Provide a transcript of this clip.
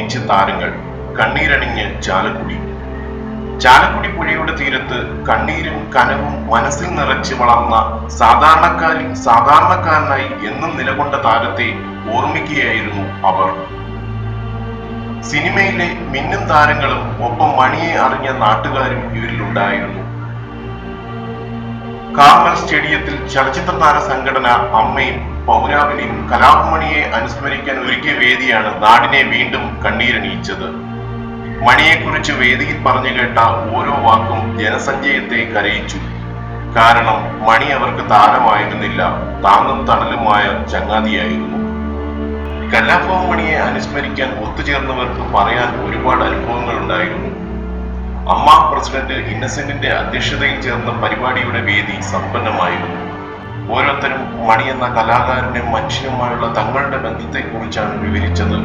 ഒന്നിച്ച് താരങ്ങൾ കണ്ണീരണിഞ്ഞ് ചാലക്കുടി. ചാലക്കുടി പുഴയുടെ തീരത്ത് കണ്ണീരും കനവും മനസ്സിൽ നിറച്ച് വളർന്ന സാധാരണക്കാരനായി എന്നും നിലകൊണ്ട താരത്തെ ഓർമ്മിക്കുകയായിരുന്നു അവർ. സിനിമയിലെ മിന്നും താരങ്ങളും ഒപ്പം മണിയെ അറിഞ്ഞ നാട്ടുകാരും ഇവരിലുണ്ടായിരുന്നു. കാർമൽ സ്റ്റേഡിയത്തിൽ ചലച്ചിത്ര താര സംഘടന അമ്മയും പൗരാവലിയും കലാഭമണിയെ അനുസ്മരിക്കാൻ ഒരുക്കിയ വേദിയാണ് നാടിനെ വീണ്ടും കണ്ണീരണിയിച്ചത്. മണിയെക്കുറിച്ച് വേദിയിൽ പറഞ്ഞു കേട്ട ഓരോ വാക്കും ജനസഞ്ചയത്തെ കരയിച്ചു. കാരണം മണി അവർക്ക് താരമായിരുന്നില്ല, താങ്ങും തണലുമായ ചങ്ങാതിയായിരുന്നു. കലാഭവമണിയെ അനുസ്മരിക്കാൻ ഒത്തുചേർന്നവർക്ക് പറയാൻ ഒരുപാട് അനുഭവങ്ങൾ ഉണ്ടായിരുന്നു. അമ്മ പ്രസിഡന്റ് ഇന്നസെന്റിന്റെ അധ്യക്ഷതയിൽ ചേർന്ന പരിപാടിയുടെ വേദി സമ്പന്നമായിരുന്നു. ഓരോരുത്തരും മണി എന്ന കലാകാരനും മനുഷ്യനുമായുള്ള തങ്ങളുടെ ബന്ധത്തെക്കുറിച്ചാണ് വിവരിച്ചത്.